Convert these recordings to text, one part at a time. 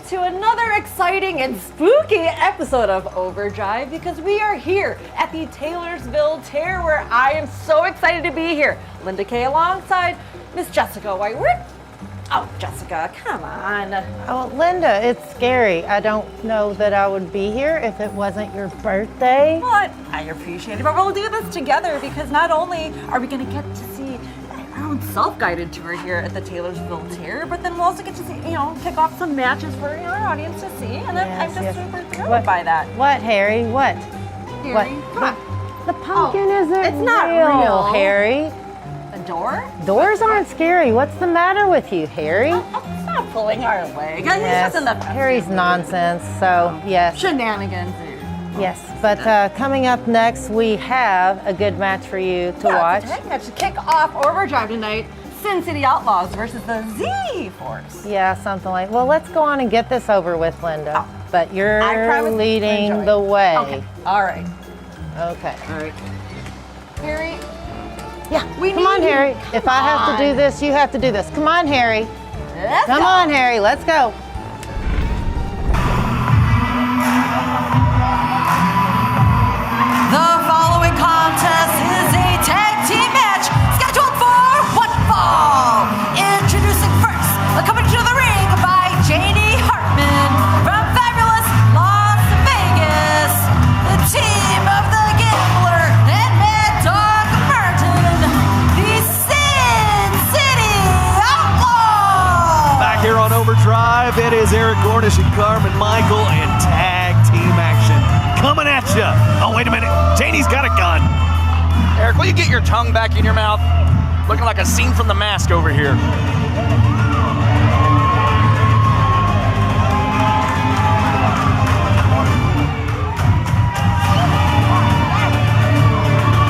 to another exciting and spooky episode of Overdrive because we are here at the Taylorsville Tear where I am so excited to be here. Linda Kay alongside Miss Jessica Whitewood. Oh, Jessica, come on. Oh, Linda, it's scary. I don't know that I would be here if it wasn't your birthday. But I appreciate it, but we'll do this together because not only are we going to get to see our own self-guided tour here at the Taylorsville Tear, but then we'll also get to see, kick off some matches for our audience to see, and I'm just super thrilled by that. What, Harry? What? Harry, what? come on. The pumpkin isn't it's not real, Harry. A door? Doors aren't scary. What's the matter with you, Harry? Stop pulling our leg. Yes, He's just in the Harry's nonsense, so yes. Shenanigans. Yes, but coming up next, we have a good match for you to watch. It's a tag match to kick off Overdrive tonight. Sin City Outlaws versus the Z-Force. Yeah, something like. Well, let's go on and get this over with, Linda. Oh. But you're leading the way. Okay. All right. Okay. All right. Harry. Yeah. Come on, Harry. If I have to do this, you have to do this. Come on, Harry. Come on, Harry. Let's go. The following contest is a tag team match scheduled for one fall. Introducing first, coming to the ring by Janie Hartman from fabulous Las Vegas, the team of the Gambler and Mad Dog Merton, the Sin City Outlaws. Back here on Overdrive, it is Eric Gornish and Carmen Michael and tag team action. Coming at you. Oh, wait a minute. Janie's got a gun. Eric, will you get your tongue back in your mouth? Looking like a scene from The Mask over here.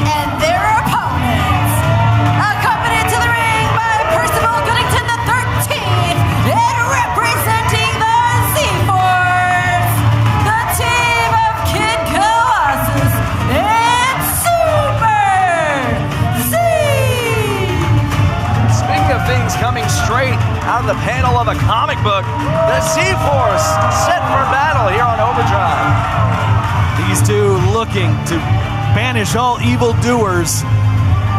And their opponents, accompanied to the ring by Percival Goodington the 13th, and representing the Z-Force, the team of Kid Colossus and Super Z. Speaking of things coming straight out of the panel of a comic book, the Z-Force set for battle here on Overdrive. These two looking to banish all evildoers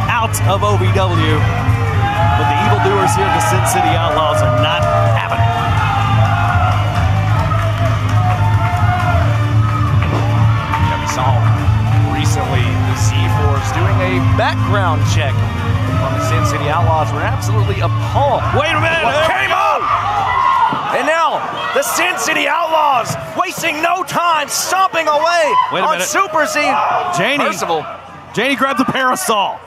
out of OVW. But the evildoers here at the Sin City Outlaws are not having it. Yeah, we saw recently the Z-Force doing a background check on the Sin City Outlaws. We're absolutely appalled. Wait a minute! What came out? And now, the Sin City Outlaws wasting no time, stomping away Wait a on minute. Super Z. Janie. Janie grabbed the parasol.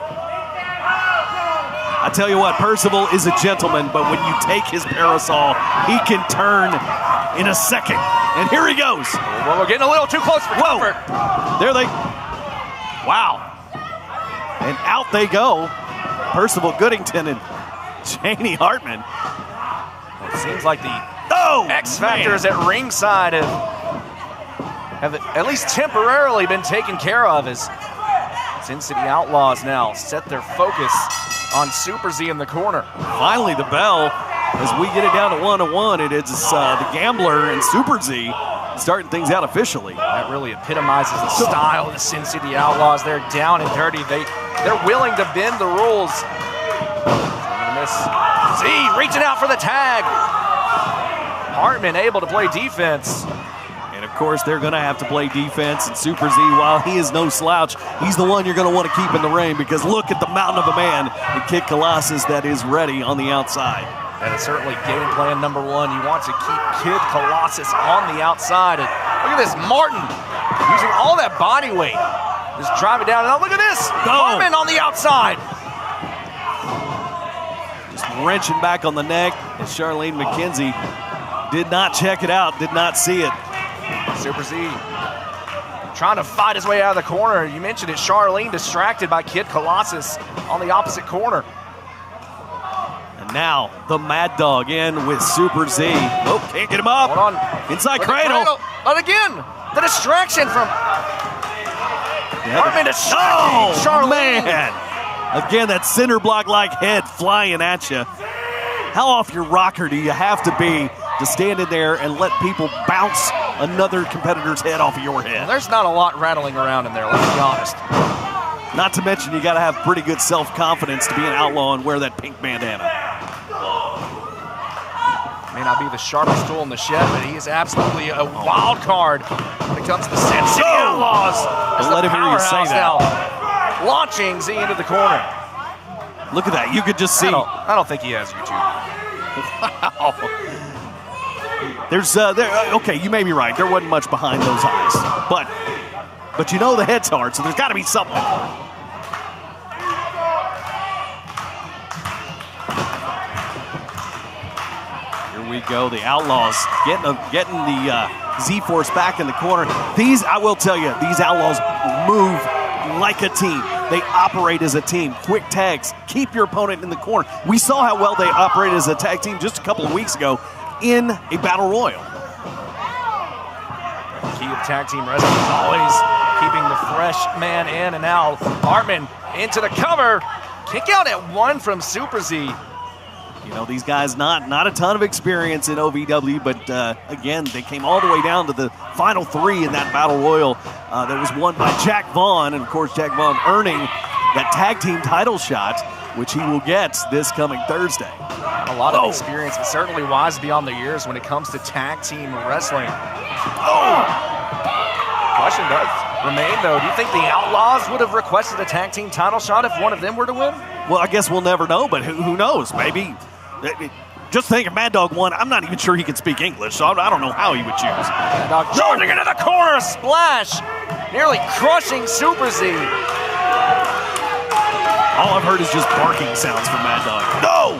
I tell you what, Percival is a gentleman, but when you take his parasol, he can turn in a second. And here he goes. Well, we're getting a little too close for comfort. There they. Wow. And out they go. Percival Goodington and Janie Hartman. It seems like the X Factors at ringside have at least temporarily been taken care of as Sin City Outlaws now set their focus on Super Z in the corner. Finally, the bell, as we get it down to 1-1, it is the Gambler and Super Z starting things out officially. That really epitomizes the style of the Sin City Outlaws. They're down and dirty. They're willing to bend the rules. Z reaching out for the tag. Hartman able to play defense. And of course, they're going to have to play defense. And Super Z, while he is no slouch, he's the one you're going to want to keep in the ring because look at the mountain of a man in Kid Colossus that is ready on the outside. That is certainly game plan number one. You want to keep Kid Colossus on the outside. And look at this, Martin using all that body weight. Just driving down. And look at this, Hartman on the outside. Just wrenching back on the neck. And Charlene McKenzie did not check it out, did not see it. Super Z trying to fight his way out of the corner. You mentioned it, Charlene distracted by Kid Colossus on the opposite corner. And now the Mad Dog in with Super Z. Oh, can't get him up. Hold on. Inside cradle. But again, the distraction from Hartman distracting Charlene. Man. Again, that cinder block-like head flying at you. How off your rocker do you have to be to stand in there and let people bounce another competitor's head off of your head. There's not a lot rattling around in there, let's be honest. Not to mention, you got to have pretty good self-confidence to be an outlaw and wear that pink bandana. May not be the sharpest tool in the shed, but he is absolutely a wild card when it comes to the Sin City Outlaws. Don't let him hear you say that. Now, launching Z into the corner. Look at that. You could just see. I don't think he has YouTube. Wow. There's, okay, you may be right. There wasn't much behind those eyes. But you know the head's hard, so there's got to be something. Here we go. The Outlaws getting the Z-Force back in the corner. I will tell you, these Outlaws move like a team. They operate as a team. Quick tags. Keep your opponent in the corner. We saw how well they operated as a tag team just a couple of weeks ago in a battle royal. Key of tag team wrestling is always keeping the fresh man in and out. Hartman into the cover. Kick out at one from Super Z. You know, these guys not a ton of experience in OVW, but again, they came all the way down to the final three in that battle royal that was won by Jack Vaughn, and of course Jack Vaughn earning that tag team title shot, which he will get this coming Thursday. A lot of experience, but certainly wise beyond the years when it comes to tag team wrestling. Question does remain, though. Do you think the Outlaws would have requested a tag team title shot if one of them were to win? Well, I guess we'll never know, but who knows? Maybe. Just think if Mad Dog won, I'm not even sure he can speak English, so I don't know how he would choose. Mad Dog charging into the corner, splash, nearly crushing Super Z. All I've heard is just barking sounds from Mad Dog. No!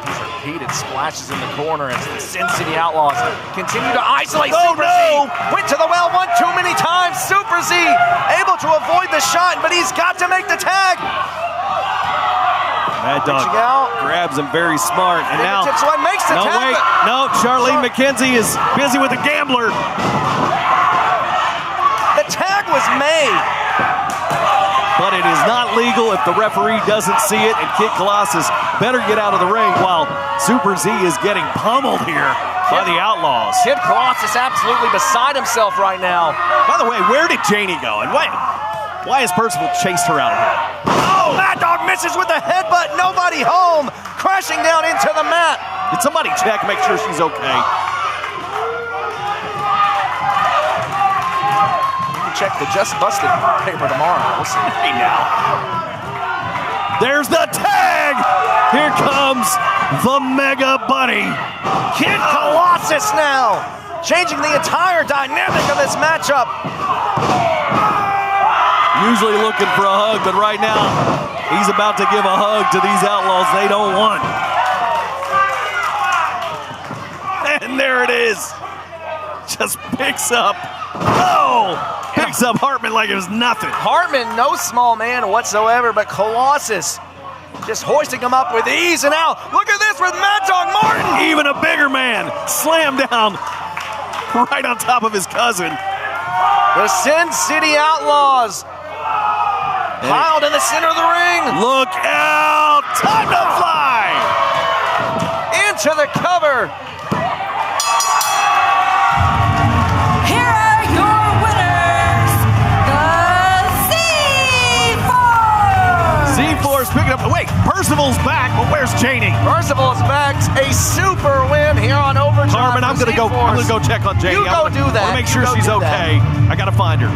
These repeated splashes in the corner as the Sin City Outlaws continue to isolate Super Z. Went to the well one too many times. Super Z able to avoid the shot, but he's got to make the tag. Mad Dog grabs him very smart, and now tips away, makes the tag. Wait, no, Charlene McKenzie is busy with a gambler. The tag was made. But it is not legal if the referee doesn't see it, and Kid Colossus better get out of the ring while Super Z is getting pummeled here by the Outlaws. Kid Colossus absolutely beside himself right now. By the way, where did Janie go? And why has Percival chased her out of here? Oh, Mad Dog misses with the headbutt. Nobody home. Crashing down into the mat. Did somebody check, make sure she's okay? Check the Just Busted paper tomorrow. We'll see. Hey now. There's the tag. Here comes the Mega Bunny. Kid Colossus now, changing the entire dynamic of this matchup. Usually looking for a hug, but right now, he's about to give a hug to these Outlaws they don't want. And there it is. Just picks up. Picks up Hartman like it was nothing. Hartman, no small man whatsoever, but Colossus just hoisting him up with ease. And now, look at this with Mad Dog Martin. Even a bigger man slammed down right on top of his cousin. The Sin City Outlaws piled in the center of the ring. Look out! Time to fly! Into the cover. Z-Force picking up. Wait, Percival's back, but where's Janie? Percival's back. A super win here on Overdrive. Carmen, I'm gonna go check on Janie. You go do that. I want to make sure she's okay. I gotta find her.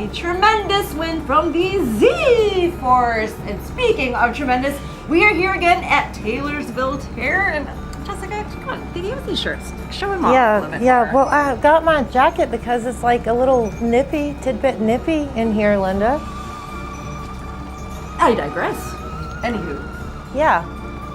A tremendous win from the Z-Force. And speaking of tremendous, we are here again at Taylorsville Terror. And Jessica, come on, did you use these shirts? Show them off a little bit. Yeah. Well, I got my jacket because it's like a little tidbit nippy in here, Linda. I digress. Anywho. Yeah.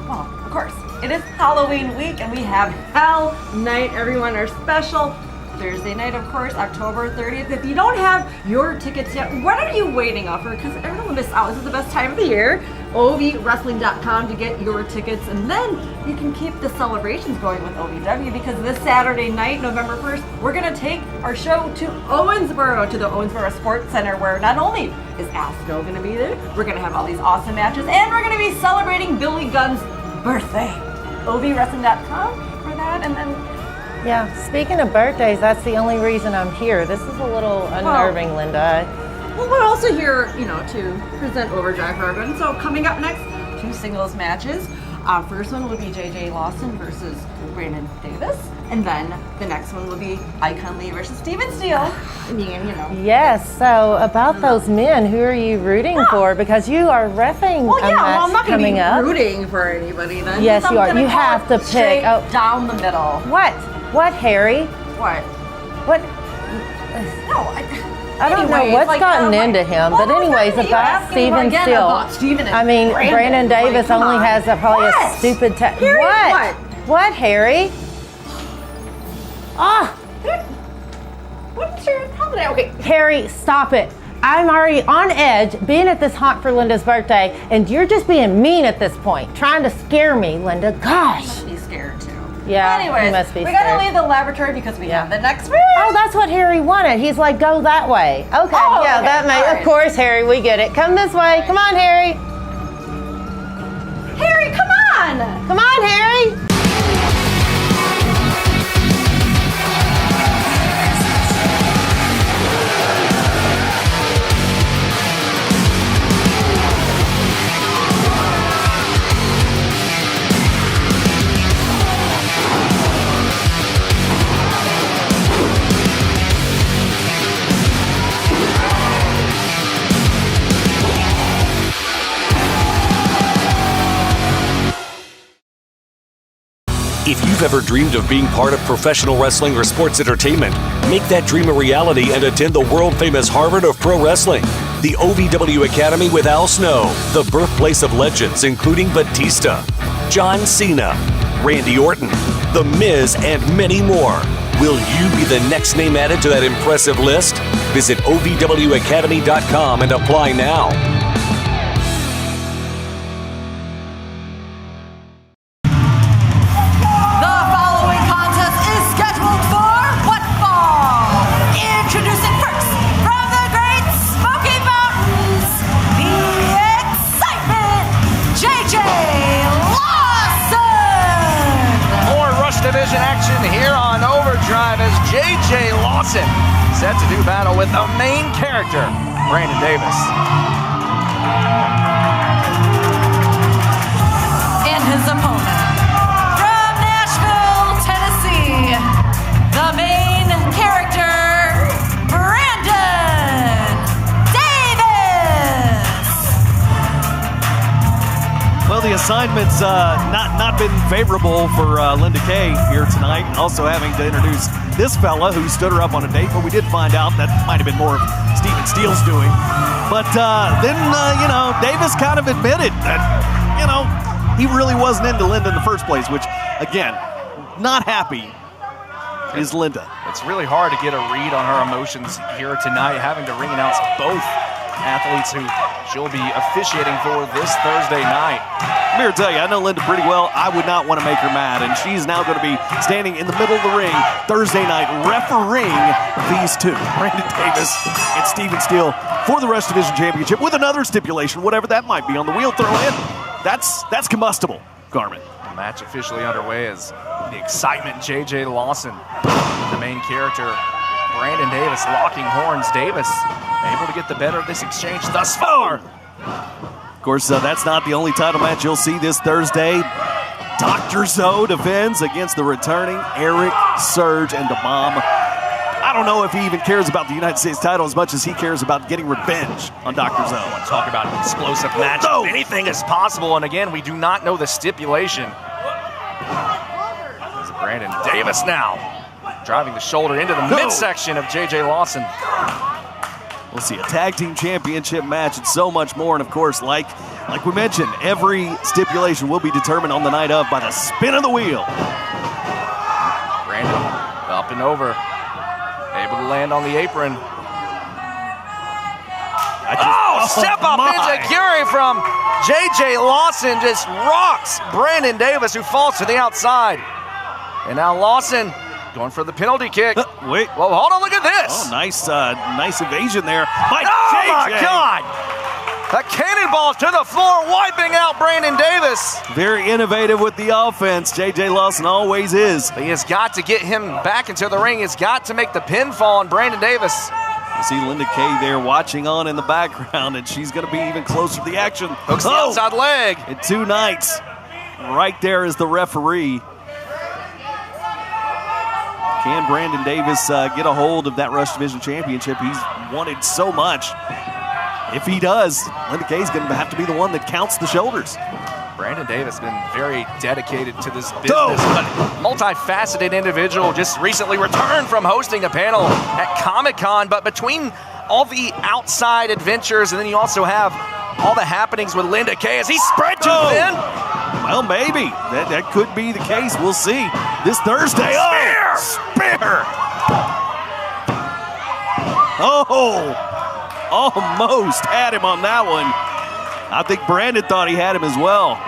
Well, of course, it is Halloween week and we have Hell Night, everyone, our special Thursday night, of course, October 30th. If you don't have your tickets yet, what are you waiting on for? Because everyone will miss out. This is the best time of the year. ovwrestling.com to get your tickets, and then you can keep the celebrations going with OVW, because this Saturday night, November 1st, we're going to take our show to Owensboro, to the Owensboro Sports Center, where not only is Al Snow going to be there, we're going to have all these awesome matches, and we're going to be celebrating Billy Gunn's birthday. ovwrestling.com for that, and then Yeah, speaking of birthdays, that's the only reason I'm here. This is a little unnerving, Linda. well, we're also here, to present Overdrive for everyone. So coming up next, 2 singles matches. First one will be JJ Lawson versus Brandon Davis, and then the next one will be Icon Lee versus Steven Steele. Yes, so about those men, who are you rooting for? Because you are reffing Well, a yeah, match I'm not going to coming be up. rooting for anybody then. Yes, I'm you are. gonna You call have it to pick. straight Oh. down the middle. What? What, Harry? What? What? No, I don't know what's gotten into him, but anyways, about Steven Steele. I mean, Brandon Davis only has probably a stupid Harry, What? What, Harry? Ah! What's your holiday? Okay. Harry, stop it. I'm already on edge being at this haunt for Linda's birthday, and you're just being mean at this point, trying to scare me, Linda. Gosh. Must be scared too. Yeah, Anyways, he must be we scared. gotta leave the laboratory because we have the next match. Oh, that's what Harry wanted. He's like, go that way. Okay, Oh, yeah, okay, that may. all right. Of course, Harry, we get it. Come this way. Come on, Harry. Harry, come on! Come on, Harry. If you've ever dreamed of being part of professional wrestling or sports entertainment, make that dream a reality and attend the world-famous Harvard of Pro Wrestling. The OVW Academy with Al Snow, the birthplace of legends including Batista, John Cena, Randy Orton, The Miz, and many more. Will you be the next name added to that impressive list? Visit OVWacademy.com and apply now. The following contest is scheduled for one fall. Introducing first, from the Great Smoky Mountains, the excitement, JJ Lawson. More Rush Division action here on Overdrive as JJ Lawson set to do battle with the main character, Brandon Davis. And his opponent, from Nashville, Tennessee, the main character, Brandon Davis. Well, the assignment's not been favorable for Linda Kay here tonight. Also having to introduce this fella who stood her up on a date, but we did find out that might have been more of Steven Steele's doing. But then, Davis kind of admitted that, he really wasn't into Linda in the first place, which, again, not happy is Linda. It's really hard to get a read on her emotions here tonight, having to ring announce both athletes who she'll be officiating for this Thursday night. I'm here to tell you, I know Linda pretty well. I would not want to make her mad, and she's now going to be standing in the middle of the ring Thursday night refereeing these two, Brandon Davis and Steven Steele, for the Rush Division Championship with another stipulation, whatever that might be on the wheel throw in. That's combustible, Garmin. The match officially underway as the excitement, JJ Lawson, the main character, Brandon Davis locking horns. Davis able to get the better of this exchange thus far. Of course, that's not the only title match you'll see this Thursday. Dr. Zoe defends against the returning Eric, Surge, and the Bomb. I don't know if he even cares about the United States title as much as he cares about getting revenge on Dr. Zoe. Talk about an explosive match. No. Anything is possible, and again, we do not know the stipulation. As Brandon Davis now driving the shoulder into the midsection of JJ Lawson. We'll see a tag team championship match and so much more. And of course, like we mentioned, every stipulation will be determined on the night of by the spin of the wheel. Brandon up and over, able to land on the apron. Step up enziguri from JJ Lawson just rocks Brandon Davis, who falls to the outside. And now Lawson going for the penalty kick. Wait. Well, hold on, look at this. Oh, nice evasion there by Oh, JJ. my God. A cannonball to the floor, wiping out Brandon Davis. Very innovative with the offense. J.J. Lawson always is. He has got to get him back into the ring. He's got to make the pinfall on Brandon Davis. You see Linda Kay there watching on in the background, and she's going to be even closer to the action. Hooks the outside leg. And 2 Knights right there is the referee. Can Brandon Davis get a hold of that Rush Division Championship he's wanted so much? If he does, Linda Kay's going to have to be the one that counts the shoulders. Brandon Davis has been very dedicated to this business, but multifaceted individual, just recently returned from hosting a panel at Comic-Con. But between all the outside adventures, and then you also have all the happenings with Linda Kay, is he spread too thin? Well, maybe. That could be the case. We'll see this Thursday. Spear! Almost had him on that one. I think Brandon thought he had him as well.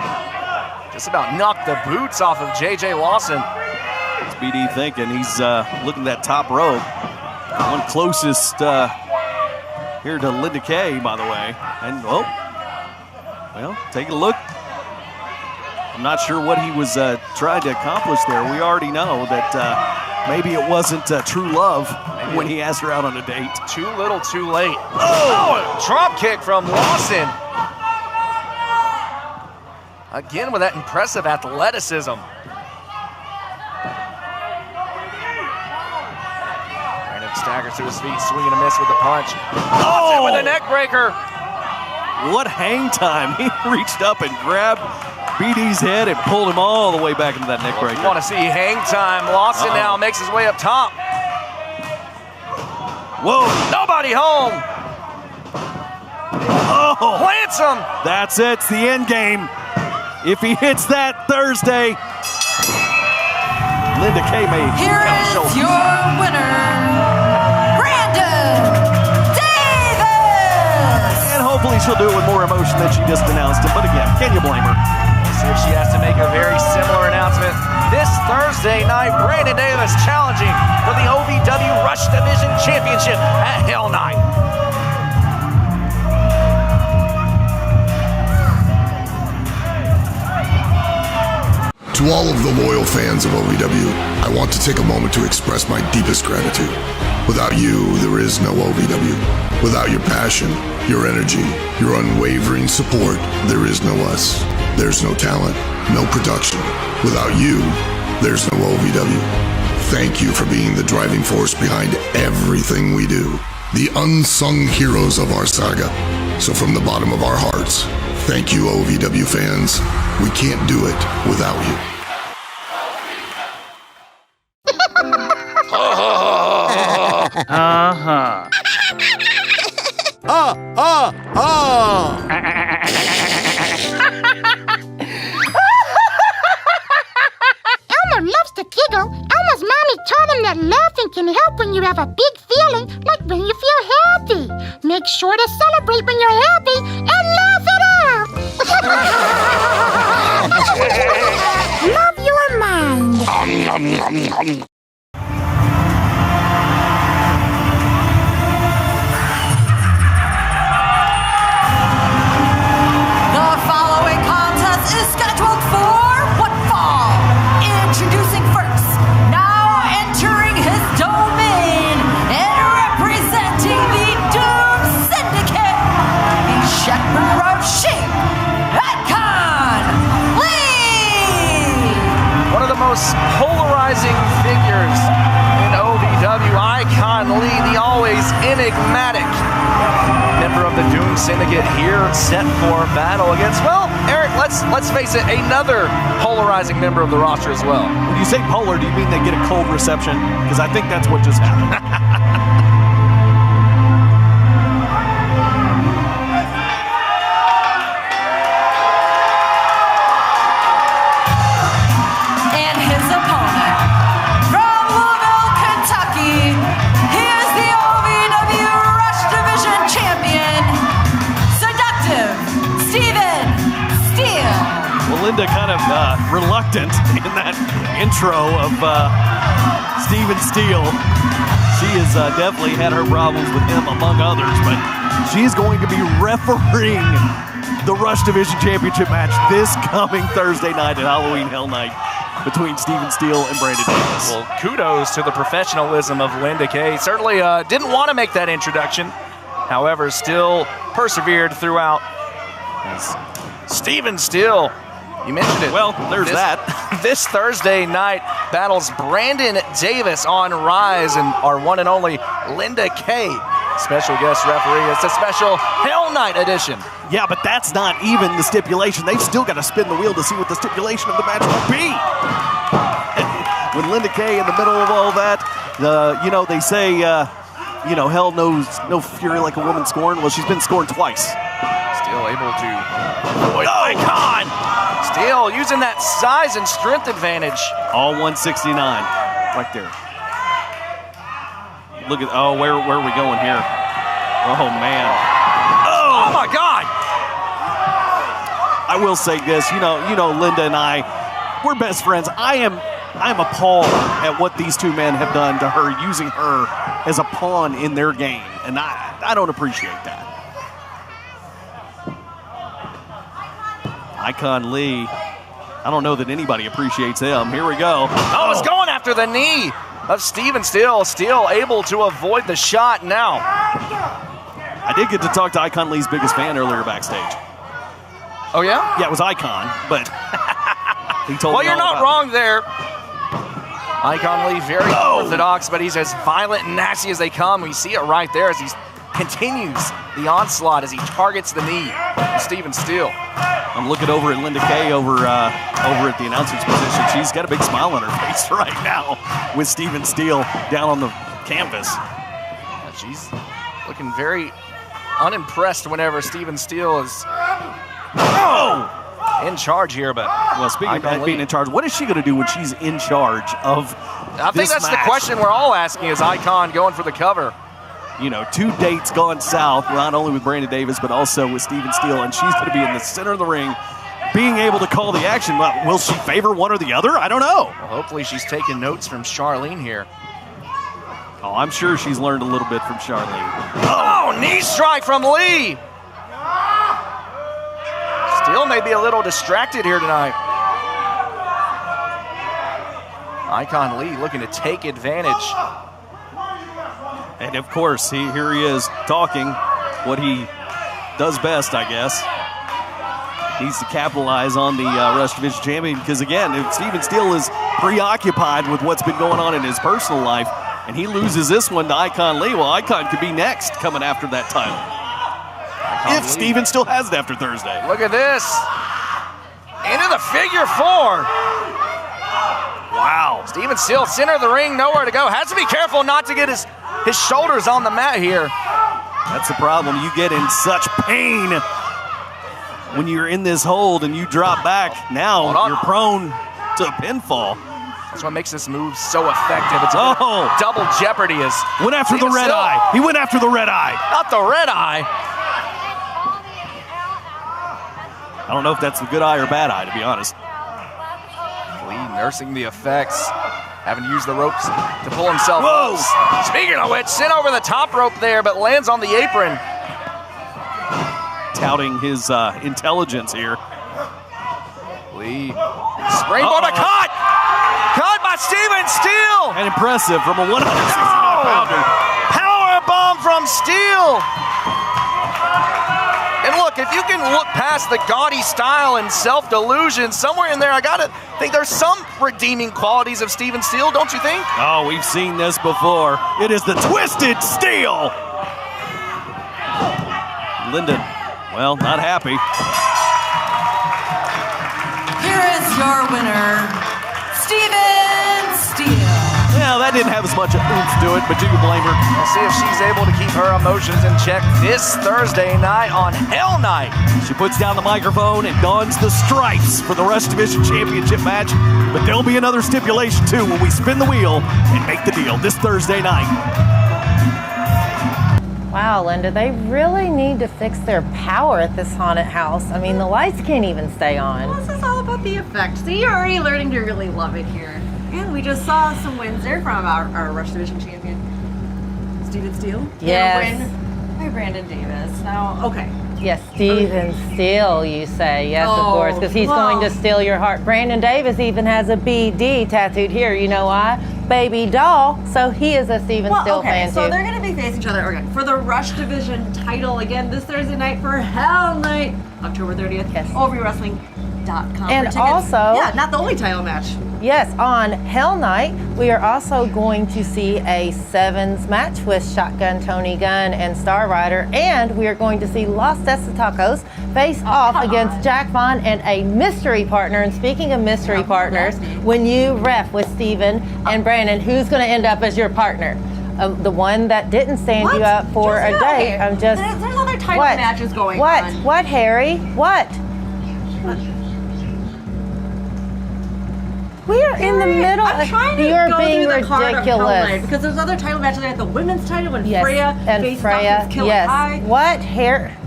Just about knocked the boots off of J.J. Lawson. What's BD thinking? He's looking at that top rope. One closest here to Linda Kay, by the way. And, well, take a look. I'm not sure what he was trying to accomplish there. We already know that maybe it wasn't true love when he asked her out on a date. Too little, too late. Oh, drop kick from Lawson. Again with that impressive athleticism. Brandon staggers to his feet, swinging a miss with the punch. Lawson with a neck breaker. What hang time. He reached up and grabbed BD's head and pulled him all the way back into that neck breaker. You want to see hang time. Lawson now makes his way up top. Whoa. Nobody home. Plants him. That's it. It's the end game. If he hits that Thursday, Linda Kay may Here is your winner, Brandon Davis. And hopefully she'll do it with more emotion than she just announced it. But again, can you blame her? Let's see if she has to make a very similar announcement. This Thursday night, Brandon Davis challenging for the OVW Rush Division Championship at Hell Night. To all of the loyal fans of OVW, I want to take a moment to express my deepest gratitude. Without you, there is no OVW. Without your passion, your energy, your unwavering support, there is no us. There's no talent, no production. Without you, there's no OVW. Thank you for being the driving force behind everything we do. The unsung heroes of our saga. So from the bottom of our hearts, thank you, OVW fans. We can't do it without you. Elmer loves to giggle. Elmer's mommy taught him that laughing can help when you have a big feeling, like when you feel happy. Make sure to celebrate when you're happy and laugh it out. Love your mind. The following contest is scheduled for one fall. Introducing first, now entering his domain and representing the Doom Syndicate, the Shepherd of Sheep, Icon Lee. One of the most polarizing figures in OVW, Icon Lee, the always enigmatic member of the Doom Syndicate, here set for battle against, well, Eric, let's face it, another polarizing member of the roster as well. When you say polar, do you mean they get a cold reception? Because I think that's what just happened. And his opponent, from Louisville, Kentucky, he is the OVW Rush Division Champion, Seductive Steven Steele. Well, Linda kind of reluctant in that intro of Steven Steele. She has definitely had her problems with him, among others, but She's going to be refereeing the Rush Division Championship match this coming Thursday night at Halloween Hell Night between Steven Steele and Brandon Davis. Well, kudos to the professionalism of Linda Kay. Certainly didn't want to make that introduction. However, still persevered throughout. Steven Steele, you mentioned it. Well, there's that. This Thursday night battles Brandon Davis on Rise and our one and only Linda Kay, special guest referee. It's a special Hell Night edition. Yeah, but that's not even the stipulation. They've still got to spin the wheel to see what the stipulation of the match will be. With Linda Kay in the middle of all that, they say, hell knows no fury like a woman scorned. Well, she's been scorned twice. Still able to avoid Icon. Still using that size and strength advantage. All 169 right there. Look at, where are we going here? Oh, man. Oh my God. I will say this, Linda and I, we're best friends. I am appalled at what these two men have done to her, using her as a pawn in their game, and I don't appreciate that. Icon Lee, I don't know that anybody appreciates him. Here we go. Oh, it's going after the knee of Steven Steele. Steele able to avoid the shot now. I did get to talk to Icon Lee's biggest fan earlier backstage. Oh, yeah? Yeah, it was Icon, but he told me. Well, you're not wrong there. Icon Lee, very orthodox, but he's as violent and nasty as they come. We see it right there as he continues the onslaught as he targets the knee of Steven Steele. I'm looking over at Linda Kay over at the announcer's position. She's got a big smile on her face right now with Steven Steele down on the canvas. She's looking very unimpressed whenever Steven Steele is in charge here. But well, speaking of being in charge, what is she going to do when she's in charge of I think that's match? The question we're all asking. Is Icon going for the cover? 2 dates gone south, not only with Brandon Davis, but also with Steven Steele, and she's going to be in the center of the ring, being able to call the action. Well, will she favor one or the other? I don't know. Well, hopefully she's taking notes from Charlene here. Oh, I'm sure she's learned a little bit from Charlene. Oh, knee strike from Lee. Steele may be a little distracted here tonight. Icon Lee looking to take advantage. And of course, here he is talking what he does best, I guess. Needs to capitalize on the Rush Division champion because, again, if Steven Steele is preoccupied with what's been going on in his personal life and he loses this one to Icon Lee, well, Icon could be next coming after that title. If Steven still has it after Thursday. Look at this. Into the figure 4. Wow. Steven Steele, center of the ring, nowhere to go. Has to be careful not to get his shoulders on the mat here. That's the problem. You get in such pain when you're in this hold and you drop back. Now you're prone to a pinfall. That's what makes this move so effective. It's a double jeopardy. Went after the red eye. He went after the red eye. Not the red eye. I don't know if that's a good eye or bad eye, to be honest. Lee nursing the effects. Having to use the ropes to pull himself up. Speaking of which, sent over the top rope there, but lands on the apron. Touting his intelligence here. Lee. Springboard, but caught! Caught by Steven Steele! And impressive from a 169-pounder. Powerbomb from Steele! And look, if you can look past the gaudy style and self-delusion, somewhere in there, I gotta think there's some redeeming qualities of Steven Steele, don't you think? Oh, we've seen this before. It is the Twisted Steel! Lyndon, well, not happy. Here is your winner, Steven Steele. Well, that didn't have as much oomph to it, but you can blame her. We'll see if she's able to keep her emotions in check this Thursday night on Hell Night. She puts down the microphone and dons the stripes for the Rush Division Championship match. But there'll be another stipulation, too, when we spin the wheel and make the deal this Thursday night. Wow, Linda, they really need to fix their power at this haunted house. I mean, the lights can't even stay on. This is all about the effect. So you're already learning to really love it here. And we just saw some wins there from our Rush Division champion, Steven Steele. Yes. Win by Okay, Brandon Davis. Now, okay. Yes, Steven Steele, you say. Yes, of course, because he's well. going to steal your heart. Brandon Davis even has a BD tattooed here. You know why? Baby doll. So he is a Steven Steele fan, so too. they're going to be facing each other again for the Rush Division title again this Thursday night for Hell Night, October 30th. Yes. OVWrestling.com. And for tickets. also- yeah, not the only title match. Yes, on Hell Night, we are also going to see a sevens match with Shotgun Tony Gunn and Star Rider, and we are going to see Los Desafios face off against Jack Vaughn and a mystery partner. And speaking of mystery partners, when you ref with Steven and Brandon, who's going to end up as your partner? The one that didn't stand you up for a date. Okay. I'm just. There's other title matches going what? on. What, Harry? What? We are in the middle. I'm trying to You're go being through the card of Hell Night ridiculous. because there's other title matches. They have the women's title and Yes, Freya and faced Freya. off against Killer Yes. High. What hair?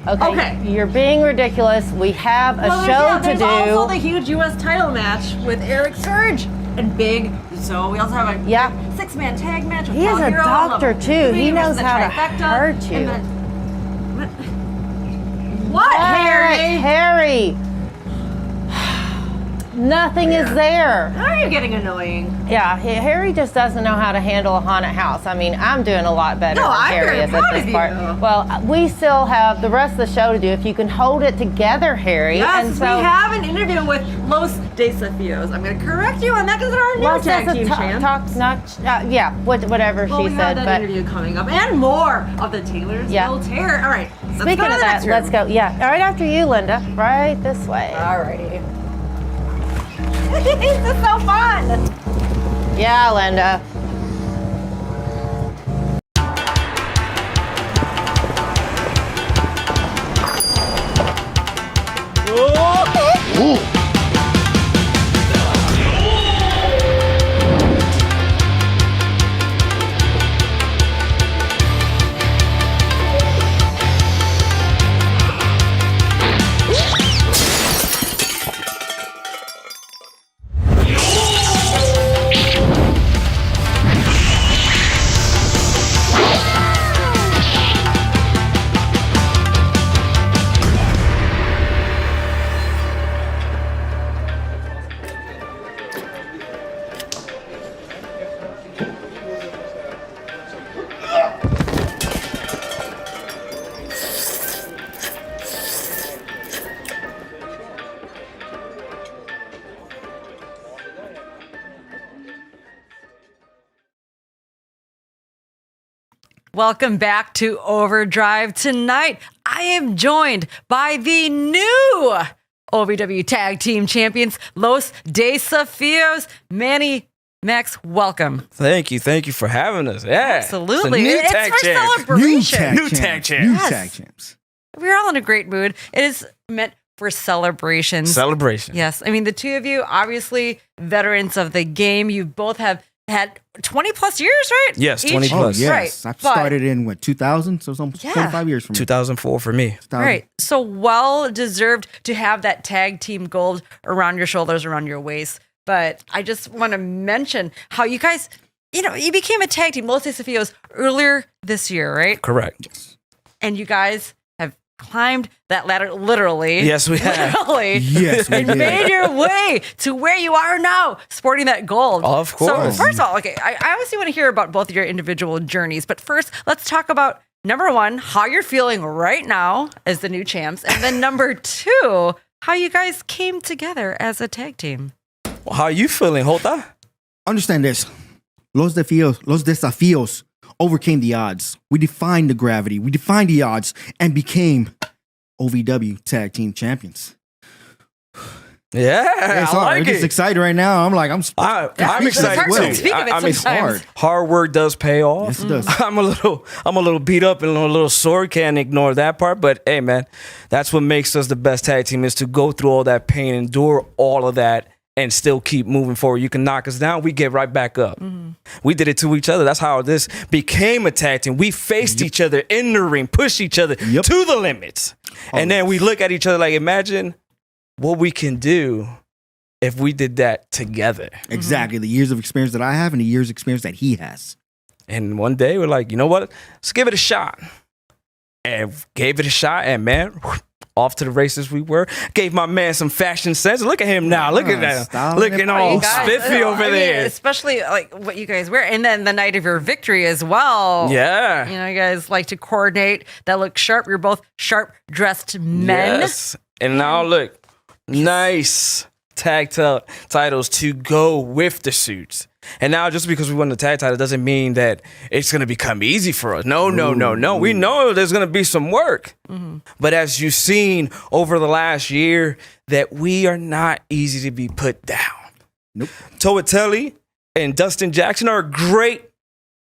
Okay. You're being ridiculous. We have a show to there's do. also the huge U.S. title match with Eric Surge and Big. So we also have a six-man tag match with He is Cal a Hero, doctor, level too. 3 He knows versus the how to trifecta, hurt you. and then- What, Harry? Harry. Nothing is there. How are you getting annoying? Yeah, Harry just doesn't know how to handle a haunted house. I mean, I'm doing a lot better No, than I'm Harry very is proud at of this part. you. Well, we still have the rest of the show to do. If you can hold it together, Harry. Yes, and we so, have an interview with Los Desafios. I'm going to correct you on that because they're our new Well, tag just a team champs. whatever Well, she we said. have that But interview coming up and more of the Taylorsville Terror. All right, let's speaking go to of the that, next room. let's go. Yeah, right after you, Linda. Right this way. All righty. This is so fun. Yeah, Linda. Welcome back to Overdrive. Tonight, I am joined by the new OVW Tag Team Champions, Los Desafios. Manny, Max, welcome. Thank you for having us. Yeah, Absolutely. It's a new It's tag for champ. celebration. New tag champ. New Yes. tag champs. We're all in a great mood. It is meant for celebrations. Celebration. Yes. I mean, the two of you, obviously veterans of the game. You both have had 20 plus years, right? Yes, Each? 20 Oh, plus. yes. Right. I But- started in, 2000? So it's almost Yeah. 25 years from 2004 for me. 2000. Right. So well deserved to have that tag team gold around your shoulders, around your waist. But I just want to mention how you guys, you became a tag team, Los Desafios, earlier this year, right? Correct. And you guys have climbed that ladder literally. Yes, we have. Literally. Yes, we and did. made your way to where you are now, sporting that gold. Of course. So first of all, okay, I obviously want to hear about both of your individual journeys, but first, let's talk about number one, how you're feeling right now as the new champs, and then number two, how you guys came together as a tag team. How are you feeling, Jota? Understand this. Los Desafios overcame the odds. We defined the gravity. We defined the odds and became OVW Tag Team Champions. Yeah, It's I hard. like I'm just it. excited right now. I'm like, I'm I'm excited hard to too. speak of it I mean, sometimes. hard work does pay off. Yes, it does. I'm a little beat up and a little sore. Can't ignore that part. But hey, man, that's what makes us the best tag team is to go through all that pain, endure all of that, and still keep moving forward. You can knock us down, we get right back up. We did it to each other. That's how this became a tag team. We faced each other in the ring, pushed each other to the limits. And then we look at each other like, imagine what we can do if we did that together. Exactly. The years of experience that I have and the years of experience that he has. And one day we're like, you know what? Let's give it a shot. And gave it a shot. And man, off to the races we were. Gave my man some fashion sense. Look at him now. Look at that. Looking all You guys, spiffy over I mean, there. especially like what you guys wear. And then the night of your victory as well. Yeah. You know, you guys like to coordinate that look sharp. You're both sharp dressed men. Yes. And now look, nice tag titles to go with the suits. And now just because we won the tag title doesn't mean that it's going to become easy for us. No. We know there's going to be some work. But as you've seen over the last year, that we are not easy to be put down. Nope. Toatelli and Dustin Jackson are great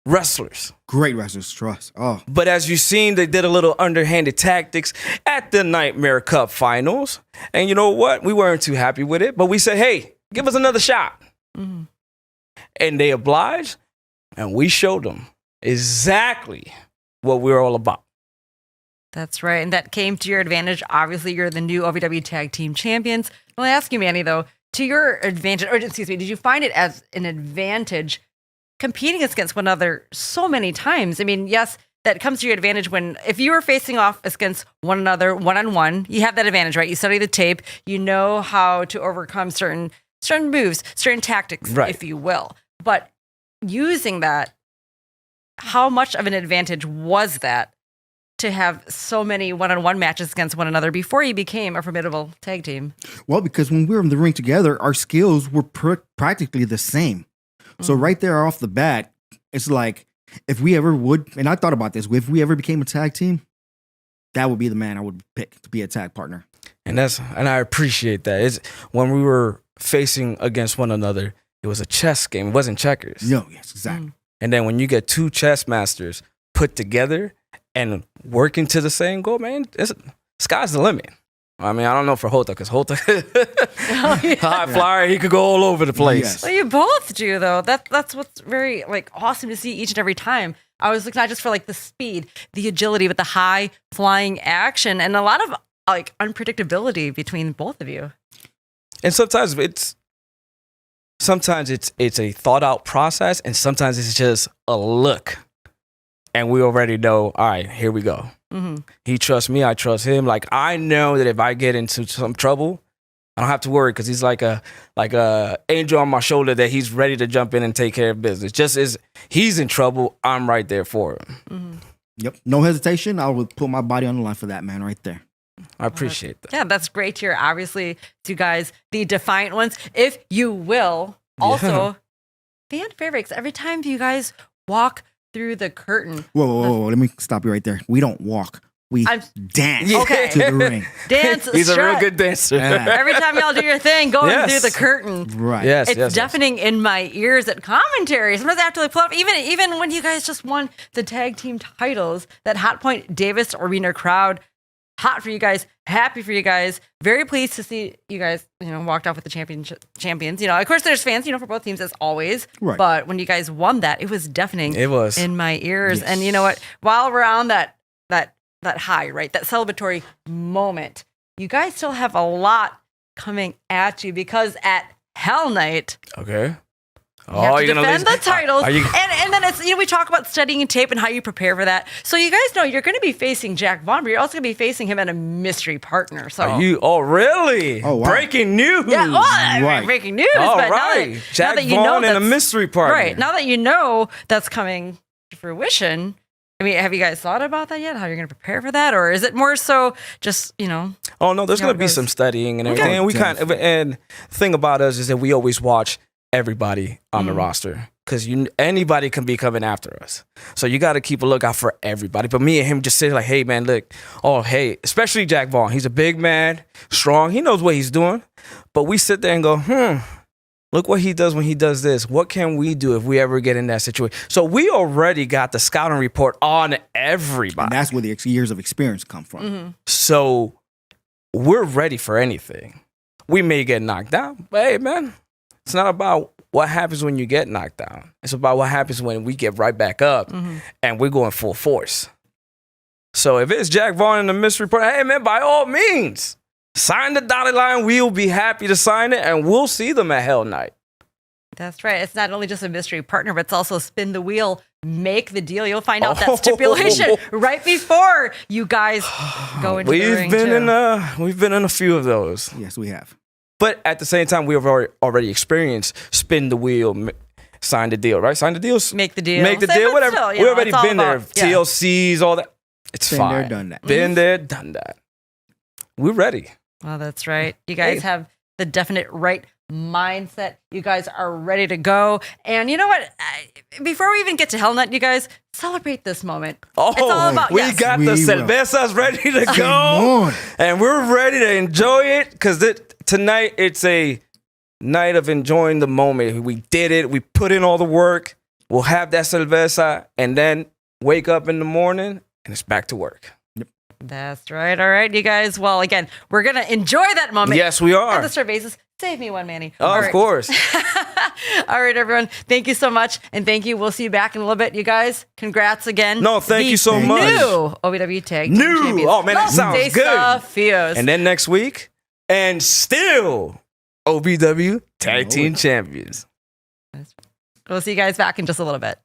wrestlers. Great wrestlers, trust. Oh, But as you've seen, they did a little underhanded tactics at the Nightmare Cup finals. And you know what? We weren't too happy with it. But we said, hey, give us another shot. And they obliged. And we showed them exactly what we're all about. That's right. And that came to your advantage. Obviously, you're the new OVW Tag Team Champions. Well, I ask you, Manny, though, to your advantage, or excuse me, did you find it as an advantage competing against one another so many times? I mean, yes, that comes to your advantage when, if you were facing off against one another one-on-one, you have that advantage, right? You study the tape, you know how to overcome certain moves, certain tactics, Right. if you will. But using that, how much of an advantage was that to have so many one-on-one matches against one another before you became a formidable tag team? well, because when we were in the ring together, our skills were practically the same. So right there off the bat, it's like, if we ever would, and I thought about this, if we ever became a tag team, that would be the man I would pick to be a tag partner. And I appreciate that. It's when we were facing against one another, it was a chess game. It wasn't checkers. No, yes, exactly. And then when you get two chess masters put together and working to the same goal, man, sky's the limit. I mean, I don't know for Hota, because Hota, high flyer, he could go all over the place. Yes. Well, you both do, though. That's what's very like awesome to see each and every time. I was looking not just for like the speed, the agility, but the high flying action and a lot of like unpredictability between both of you. And sometimes it's a thought out process, and sometimes it's just a look. And we already know, all right, here we go. He trusts me, I trust him. Like, I know that if I get into some trouble, I don't have to worry, because he's like a angel on my shoulder that he's ready to jump in and take care of business. Just as he's in trouble, I'm right there for him. Yep. No hesitation. I would put my body on the line for that man right there. I appreciate that. Yeah, that's great to hear. Obviously, you guys, the defiant ones, if you will. Also, fan favorites. Every time you guys walk through the curtain. Whoa. Let me stop you right there. We don't walk. We dance Okay. to the ring. Dance, He's a strut. real good dancer. Every time y'all do your thing, going Yes. through the curtain. Right. Yes, It's yes. deafening in my ears at commentary. Sometimes I have to like pull up, even when you guys just won the tag team titles, that Hotpoint Davis Arena crowd, hot for you guys, happy for you guys, very pleased to see you guys, walked off with the champions. Of course, there's fans, for both teams as always. Right. But when you guys won that, it was deafening. It was. in my ears. Yes. And you know what? While we're on that high, right, that celebratory moment, you guys still have a lot coming at you, because at Hell Night, Okay. you have to you're gonna defend the titles. Are you? And then it's, we talk about studying tape and how you prepare for that. So you guys know you're going to be facing Jack Vaughn, but you're also going to be facing him and a mystery partner. So Are you? Oh, really? Oh, wow. Breaking news. yeah, well, I mean, Right. breaking news. All but right. now Jack that you know Vaughn and a that's- mystery partner. Right. Now that you know that's coming to fruition, I mean, have you guys thought about that yet? How you're going to prepare for that? Or is it more so just, Oh no, there's See how gonna it be goes. some studying and Okay. everything. And we and the thing about us is that we always watch everybody on the roster, because anybody can be coming after us. So you got to keep a lookout for everybody. But me and him just say like, hey man, look, especially Jack Vaughn. He's a big man, strong. He knows what he's doing. But we sit there and go, look what he does when he does this. What can we do if we ever get in that situation? So we already got the scouting report on everybody. And that's where the years of experience come from. So we're ready for anything. We may get knocked down, but hey, man, it's not about what happens when you get knocked down. It's about what happens when we get right back up and we're going full force. So if it's Jack Vaughn in the mystery report, hey, man, by all means, sign the dotted line. We'll be happy to sign it, and we'll see them at Hell Night. That's right. It's not only just a mystery partner, but it's also spin the wheel make the deal. You'll find out that stipulation right before you guys go into the ring. We've been in a few of those. Yes, we have. But at the same time, we have already experienced spin the wheel, sign the deal, right? Sign the deals. Make the deal. Make the deal, whatever. Still, We've already been there. Yeah. TLCs, all that. It's Been fine. there, done that. Been there, done that. We're ready. Well, that's right. You guys have the definite right mindset. You guys are ready to go. And you know what? Before we even get to Hell Nut, you guys celebrate this moment. It's all about we got the cervezas ready to go. And we're ready to enjoy it because tonight it's a night of enjoying the moment. We did it. We put in all the work. We'll have that cerveza and then wake up in the morning and it's back to work. That's right. All right, you guys. Well, again, we're going to enjoy that moment. Yes, we are. And the cervezas. Save me one, Manny. Oh, of course. All right, everyone. Thank you so much. And thank you. We'll see you back in a little bit. You guys, congrats again. No, thank you so much. New OVW Tag Team Champions. Oh, man, that Los sounds good. Desafios. And then next week, and still OVW Tag Team Champions. We'll see you guys back in just a little bit.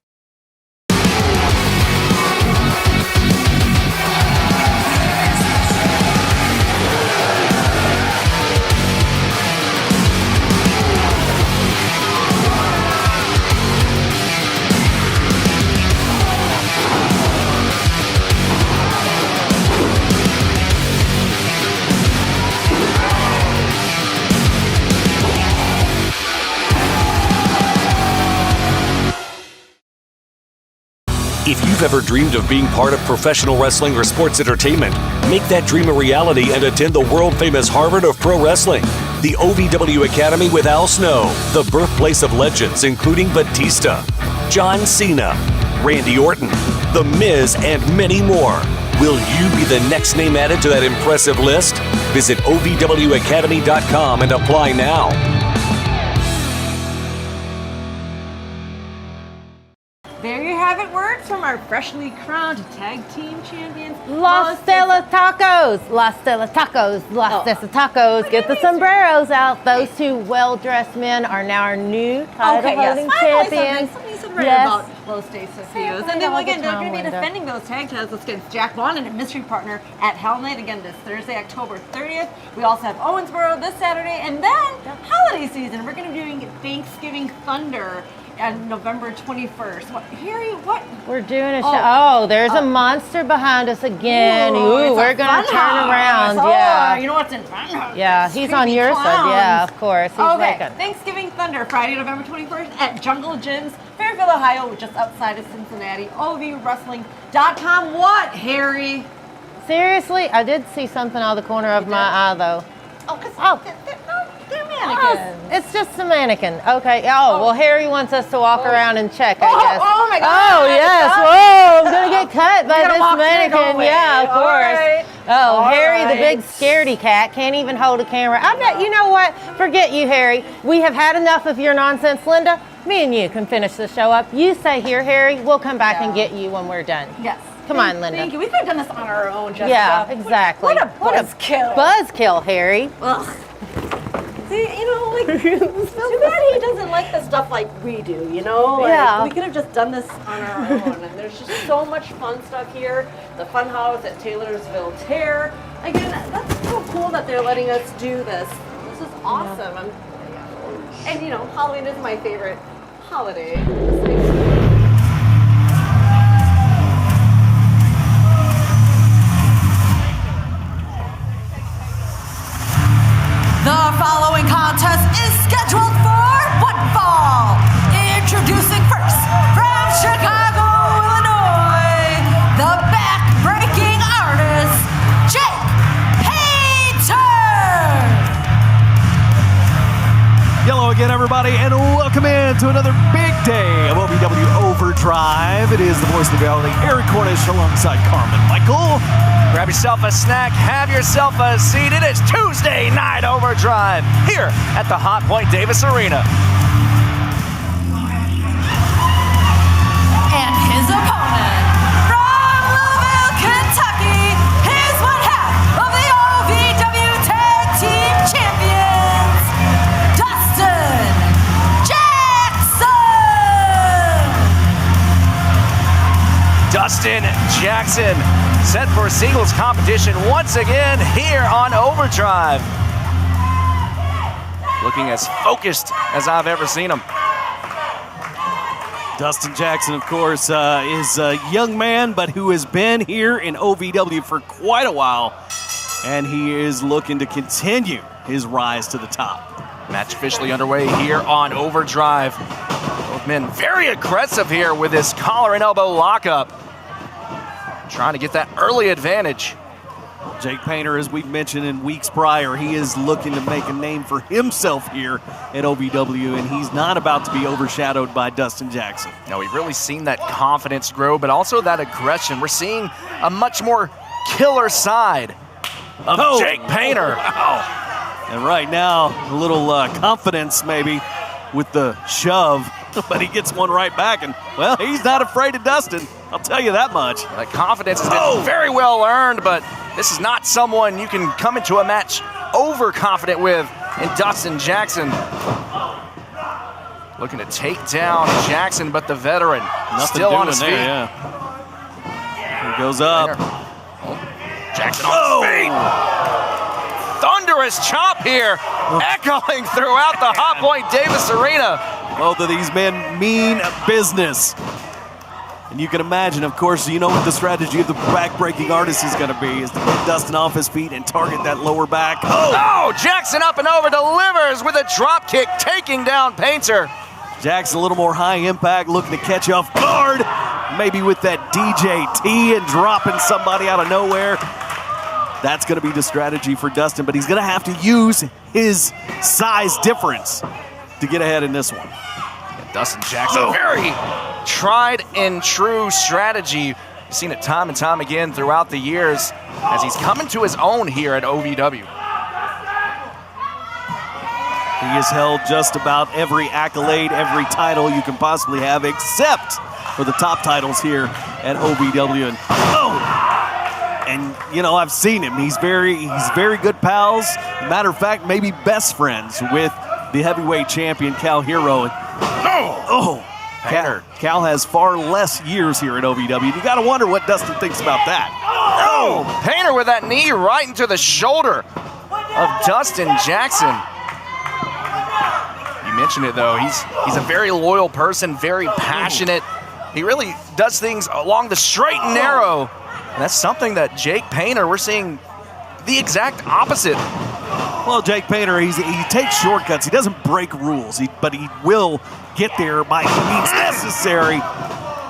If you've ever dreamed of being part of professional wrestling or sports entertainment, make that dream a reality and attend the world-famous Harvard of Pro Wrestling, the OVW Academy with Al Snow, the birthplace of legends including Batista, John Cena, Randy Orton, The Miz, and many more. Will you be the next name added to that impressive list? Visit OVWacademy.com and apply now. There you have it, words from our freshly crowned tag team champions, Los Desafios, Los Desafios, Los Desafios. Get the sombreros out. Those two well-dressed men are now our new title-holding champions. Something you said right about Los Desafios. And then again, they're going to be defending those tag titles against Jack Vaughn and a mystery partner at Hell Night again this Thursday, October 30th. We also have Owensboro this Saturday, and then holiday season. We're going to be doing Thanksgiving Thunder on November 21st. Harry, what? We're doing a show. Oh, there's a monster behind us again. Ooh, we're going to turn around. Yeah. You know what's in front of us? Yeah, he's on your side. Yeah, of course. He's okay, Thanksgiving Thunder, Friday, November 21st at Jungle Gyms, Fairfield, Ohio, just outside of Cincinnati. OVWrestling.com. What, Harry? Seriously? I did see something out of the corner of my eye, though. They're mannequins. It's just a mannequin. Okay. Well, Harry wants us to walk around and check, I guess. Oh, my God. Oh, yes. Whoa, I'm going to get cut by this mannequin. Yeah, of course. Right. Harry, the big scaredy cat, can't even hold a camera. I bet, you know what? Forget you, Harry. We have had enough of your nonsense, Linda. Me and you can finish the show up. You stay here, Harry. We'll come back and get you when we're done. Yes. Come on, Linda. Thank you. We could have done this on our own, Jessica. Yeah, exactly. What a buzzkill. Buzzkill, Harry. Ugh. See, you know, like, too bad he doesn't like the stuff like we do, you know? Like, we could have just done this on our own. And there's just so much fun stuff here. The fun house at Taylorsville Tear. Again, that's so cool that they're letting us do this. This is awesome. And, you know, Halloween is my favorite holiday. The following contest is scheduled for one fall. Introducing first, from Chicago, Illinois, the back-breaking artist, Jake Painter. Hello again, everybody, and welcome in to another big day of OVW Overdrive. It is the voice of the reality, Eric Cornish, alongside Carmen Michael. Grab yourself a snack, have yourself a seat. It is Tuesday Night Overdrive here at the Hotpoint Davis Arena. And his opponent, from Louisville, Kentucky, is one half of the OVW Tag Team Champions, Dustin Jackson. Dustin Jackson set for singles competition once again here on Overdrive. Looking as focused as I've ever seen him. Dustin Jackson, of course, is a young man, but who has been here in OVW for quite a while, and he is looking to continue his rise to the top. Match officially underway here on Overdrive. Both men very aggressive here with this collar and elbow lockup. Trying to get that early advantage. Jake Painter, as we've mentioned in weeks prior, he is looking to make a name for himself here at OVW, and he's not about to be overshadowed by Dustin Jackson. No, we've really seen that confidence grow, but also that aggression. We're seeing a much more killer side of Jake Painter. Wow. And right now, a little confidence maybe with the shove, but he gets one right back, and, well, he's not afraid of Dustin. I'll tell you that much. That confidence is very well earned, but this is not someone you can come into a match overconfident with in Dustin Jackson. Looking to take down Jackson, but the veteran still on his feet. Yeah. He goes up. Jackson on his feet. Thunderous chop here, echoing throughout the Hotpoint Davis Arena. Both of these men mean business. And you can imagine, of course, you know what the strategy of the back-breaking artist is going to be, is to get Dustin off his feet and target that lower back. Oh, Jackson up and over, delivers with a drop kick, taking down Painter. Jackson a little more high impact, looking to catch off guard, maybe with that DJT and dropping somebody out of nowhere. That's going to be the strategy for Dustin, but he's going to have to use his size difference to get ahead in this one. Dustin Jackson, very tried and true strategy. We've seen it time and time again throughout the years as he's coming to his own here at OVW. He has held just about every accolade, every title you can possibly have, except for the top titles here at OVW. And you know, I've seen him. He's very good pals. Matter of fact, maybe best friends with the heavyweight champion Cal Hero. Cal has far less years here at OVW. You got to wonder what Dustin thinks about that. Painter with that knee right into the shoulder of Dustin Jackson. You mentioned it though. He's a very loyal person, very passionate. He really does things along the straight and narrow. And that's something that Jake Painter, we're seeing the exact opposite. Well, Jake Painter, he takes shortcuts. He doesn't break rules, but he will get there by any means necessary.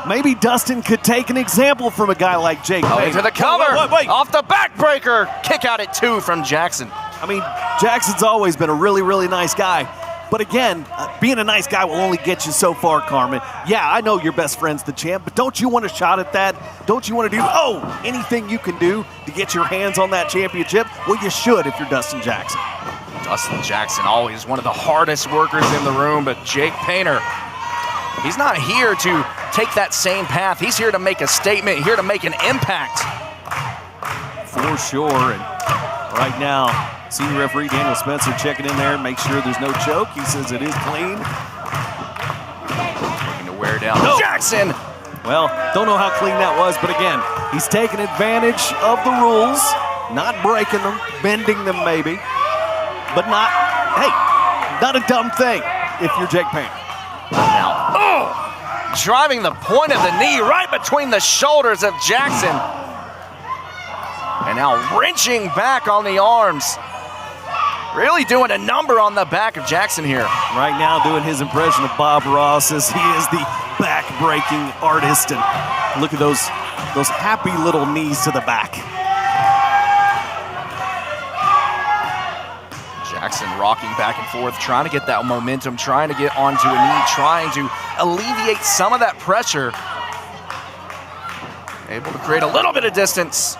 Maybe Dustin could take an example from a guy like Jake Painter. Into the cover, wait. Off the backbreaker, kick out at 2 from Jackson. I mean, Jackson's always been a really, really nice guy. But again, being a nice guy will only get you so far, Carmen. Yeah, I know your best friend's the champ, but don't you want a shot at that? Don't you want to do anything you can do to get your hands on that championship? Well, you should if you're Dustin Jackson. Dustin Jackson, always one of the hardest workers in the room, but Jake Painter, he's not here to take that same path. He's here to make a statement, here to make an impact. For sure, and right now, senior referee Daniel Spencer checking in there, make sure there's no choke. He says it is clean. Looking to wear down Jackson. Well, don't know how clean that was, but again, he's taking advantage of the rules, not breaking them, bending them maybe, but not a dumb thing if you're Jake Painter. Now, driving the point of the knee right between the shoulders of Jackson. And now wrenching back on the arms. Really doing a number on the back of Jackson here. Right now doing his impression of Bob Ross as he is the back-breaking artist. And look at those happy little knees to the back. Jackson rocking back and forth, trying to get that momentum, trying to get onto a knee, trying to alleviate some of that pressure. Able to create a little bit of distance.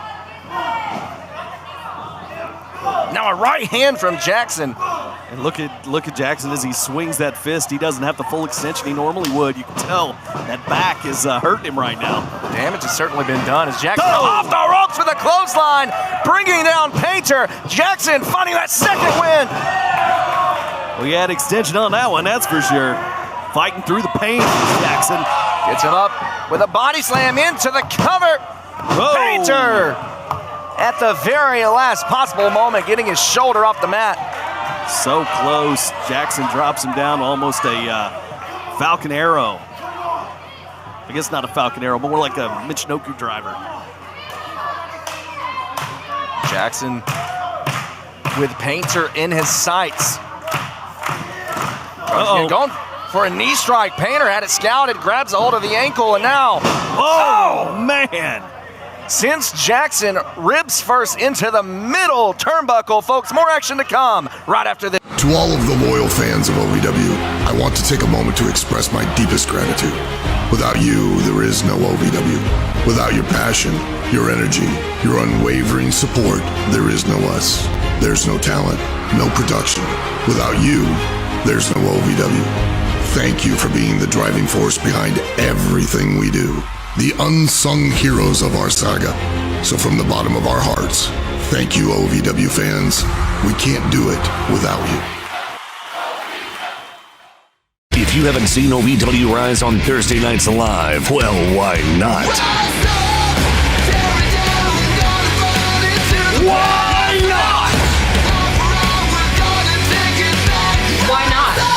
Now a right hand from Jackson. And look at Jackson as he swings that fist. He doesn't have the full extension he normally would. You can tell that back is hurting him right now. Damage has certainly been done as Jackson off the ropes with a clothesline, bringing down Painter. Jackson finding that second win. We had extension on that one, that's for sure. Fighting through the pain, Jackson. Gets him up with a body slam into the cover. Whoa. Painter at the very last possible moment getting his shoulder off the mat. So close. Jackson drops him down almost a Falcon Arrow. I guess not a Falcon Arrow, but more like a Michinoku driver. Jackson with Painter in his sights. Going for a knee strike. Painter had it scouted, grabs a hold of the ankle, and now. Oh, man. Sends Jackson ribs first into the middle turnbuckle, folks. More action to come right after this. To all of the loyal fans of OVW, I want to take a moment to express my deepest gratitude. Without you, there is no OVW. Without your passion, your energy, your unwavering support, there is no us. There's no talent, no production. Without you, there's no OVW. Thank you for being the driving force behind everything we do. The unsung heroes of our saga. So from the bottom of our hearts, thank you, OVW fans. We can't do it without you. If you haven't seen OVW Rise on Thursday nights live, well, why not? Why not? Why not?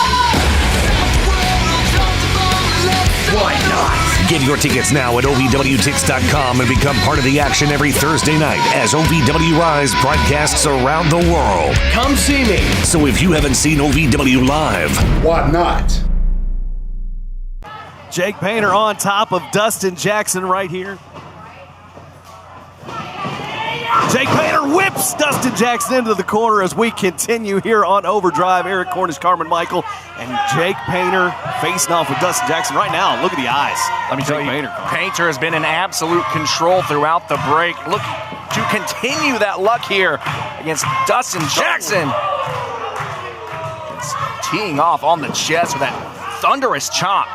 Why not? Get your tickets now at OVWTix.com and become part of the action every Thursday night as OVW Rise broadcasts around the world. Come see me. So if you haven't seen OVW live, Why not? Jake Painter on top of Dustin Jackson right here. Jake Painter whips Dustin Jackson into the corner as we continue here on Overdrive. Eric Cornish, Carmen Michael, and Jake Painter facing off with Dustin Jackson right now. Look at the eyes. Let me tell you, Painter has been in absolute control throughout the break. Look to continue that luck here against Dustin Jackson. It's teeing off on the chest with that thunderous chop.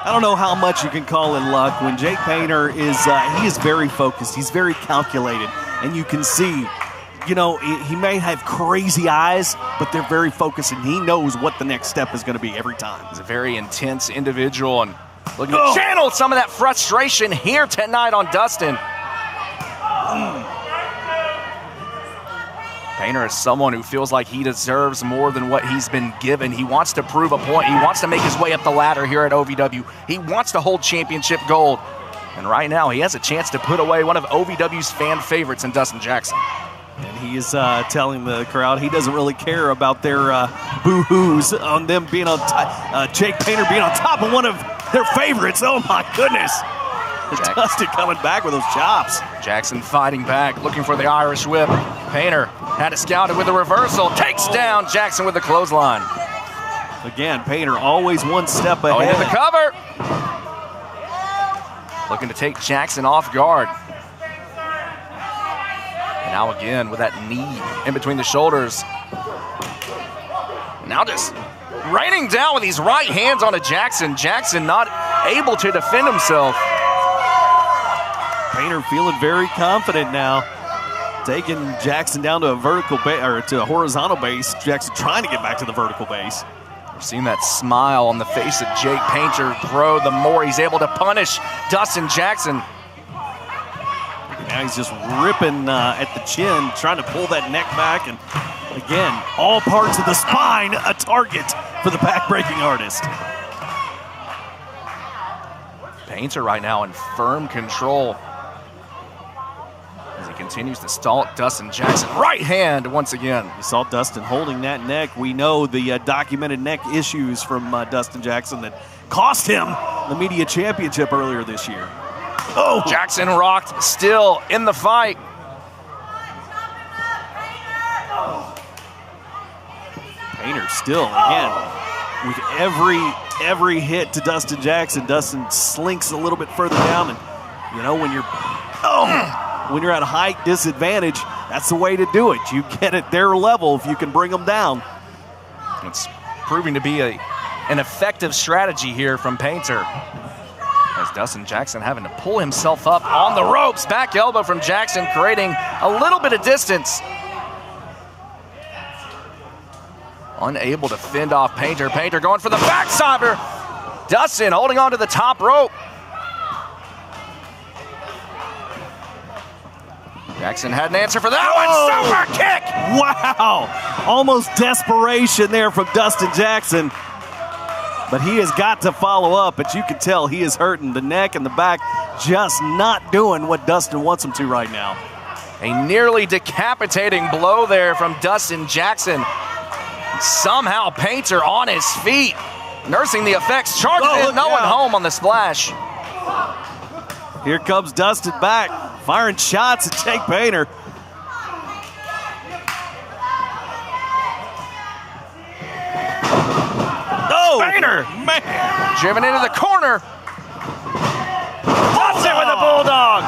I don't know how much you can call it luck when Jake Painter is he is very focused. He's very calculated, and you can see, you know, he may have crazy eyes, but they're very focused, and he knows what the next step is going to be every time. He's a very intense individual, and looking to channel some of that frustration here tonight on Dustin. Painter is someone who feels like he deserves more than what he's been given. He wants to prove a point. He wants to make his way up the ladder here at OVW. He wants to hold championship gold. And right now, he has a chance to put away one of OVW's fan favorites in Dustin Jackson. And he is telling the crowd he doesn't really care about their boo-hoos on them being on Jake Painter being on top of one of their favorites. Oh, my goodness. Dustin coming back with those chops. Jackson fighting back, looking for the Irish whip. Painter had it scouted with a reversal. Takes down Jackson with the clothesline. Again, Painter always one step ahead. Oh, into the cover. Looking to take Jackson off guard. And now again with that knee in between the shoulders. Now just raining down with these right hands onto Jackson. Jackson not able to defend himself. Painter feeling very confident now. Taking Jackson down to a vertical or to a horizontal base. Jackson trying to get back to the vertical base. We're seeing that smile on the face of Jake Painter grow the more he's able to punish Dustin Jackson. Now he's just ripping at the chin, trying to pull that neck back. And again, all parts of the spine a target for the back-breaking artist. Painter right now in firm control as he continues to stall Dustin Jackson. Right hand once again. You saw Dustin holding that neck. We know the documented neck issues from Dustin Jackson that cost him the media championship earlier this year. Oh, Jackson rocked, still in the fight. Painter still, again, with every hit to Dustin Jackson, Dustin slinks a little bit further down. And, you know, when you're at a height disadvantage, that's the way to do it. You get at their level if you can bring them down. It's proving to be an effective strategy here from Painter. As Dustin Jackson having to pull himself up on the ropes. Back elbow from Jackson, creating a little bit of distance. Unable to fend off Painter. Painter going for the backstabber. Dustin holding on to the top rope. Jackson had an answer for that one. Super kick! Wow. Almost desperation there from Dustin Jackson. But he has got to follow up, but you can tell he is hurting. The neck and the back just not doing what Dustin wants him to right now. A nearly decapitating blow there from Dustin Jackson. Somehow Painter on his feet, nursing the effects, charges in, no one home on the splash. Here comes Dustin back, firing shots at Jake Painter. Painter, man, driven into the corner. Dustin with a bulldog.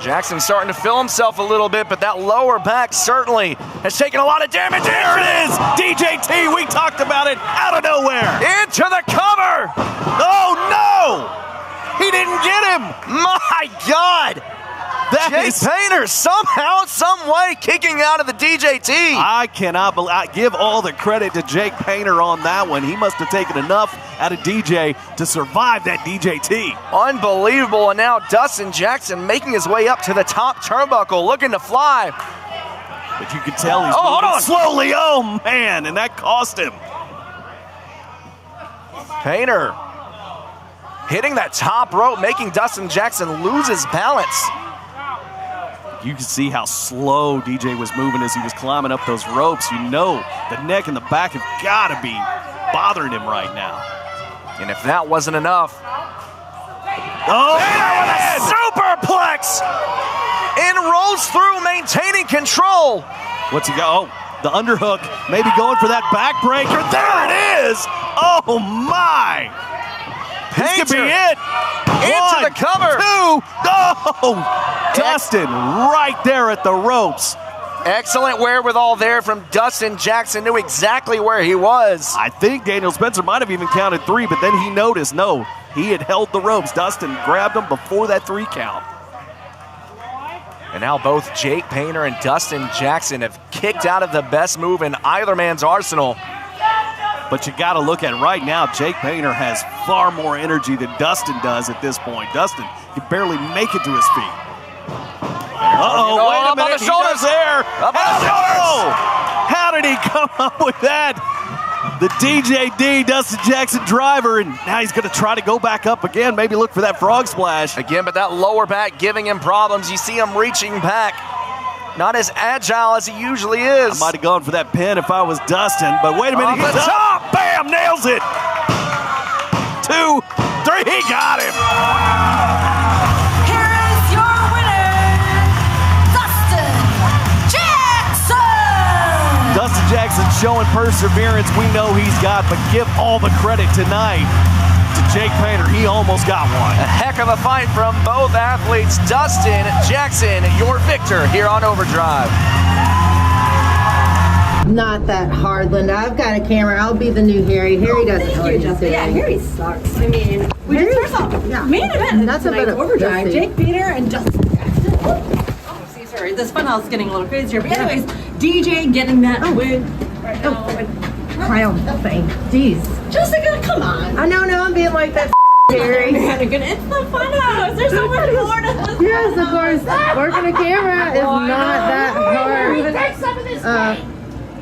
Jackson starting to feel himself a little bit, but that lower back certainly has taken a lot of damage. There it is, DJT, we talked about it, out of nowhere. Into the cover. Oh no, he didn't get him. My God. Jake Painter somehow, some way kicking out of the DJT. I cannot believe. I give all the credit to Jake Painter on that one. He must have taken enough out of DJ to survive that DJT. Unbelievable. And now Dustin Jackson making his way up to the top turnbuckle, looking to fly. But you can tell he's moving slowly. Oh, man, and that cost him. Painter hitting that top rope, making Dustin Jackson lose his balance. You can see how slow DJ was moving as he was climbing up those ropes. You know the neck and the back have got to be bothering him right now. And if that wasn't enough, Painter with a superplex! In rolls through, maintaining control. What's he got? Oh, the underhook, maybe going for that backbreaker. There it is! Oh my! This could be it. Into the cover. 2. Oh, Dustin right there at the ropes. Excellent wherewithal there from Dustin Jackson. Knew exactly where he was. I think Daniel Spencer might have even counted 3, but then he noticed, no, he had held the ropes. Dustin grabbed him before that 3 count. And now both Jake Painter and Dustin Jackson have kicked out of the best move in either man's arsenal. But you got to look at it right now. Jake Painter has far more energy than Dustin does at this point. Dustin can barely make it to his feet. Uh-oh, wait a minute, he does there. Up on the shoulders. How did he come up with that? The DJD, Dustin Jackson driver, and now he's going to try to go back up again, maybe look for that frog splash. Again, but that lower back giving him problems. You see him reaching back. Not as agile as he usually is. I might have gone for that pin if I was Dustin, but wait a minute. Off the top, bam, nails it. 2, 3, he got him. Here is your winner, Dustin Jackson. Dustin Jackson showing perseverance we know he's got, but give all the credit tonight to Jake Painter. He almost got one. A heck of a fight from both athletes. Dustin Jackson, your victor here on Overdrive. Not that hard, Linda. I've got a camera. I'll be the new Harry. Harry doesn't know what he's doing. Yeah, Harry sucks. I mean, we just first off, main event That's a bit of Overdrive. Jake Painter and Dustin Jackson. Oh, see, sorry. This funhouse is getting a little crazier. But anyways, DJ getting that win right now. Crown thing. Jeez. Jessica, come on. I know, I'm being like that, Harry. It's the funhouse. There's so much more to this. Yes, of course. Working a camera is not that hard. Take some of this cake.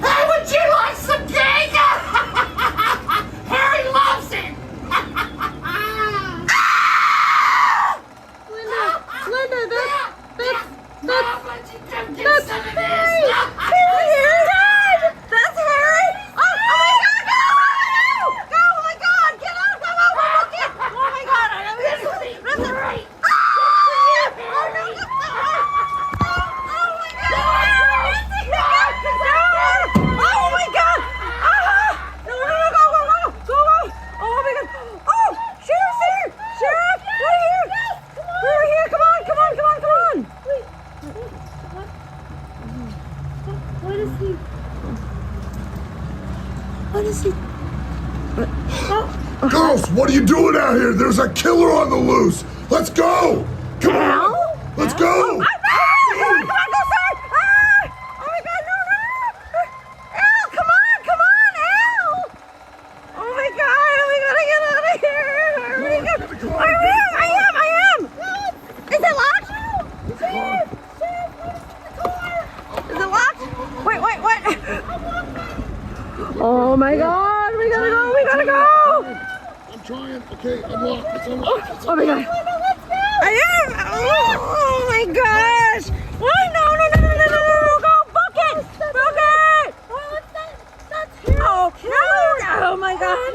Hey, would you like some cake? Harry loves it. Linda, that's Harry. Harry. That's Harry. Oh my God, go! Oh my God, get out, go over. Oh my God, I know That's right. Girls, what are you doing out here? There's a killer on the loose. Let's go. Come on. Let's go. Oh my God, we gotta go, we gotta go. I'm trying. Okay, unlock. It's unlocked. Oh my God. I am. Oh my gosh. Oh, no, go, book it. Book it. Oh, no. Oh my God.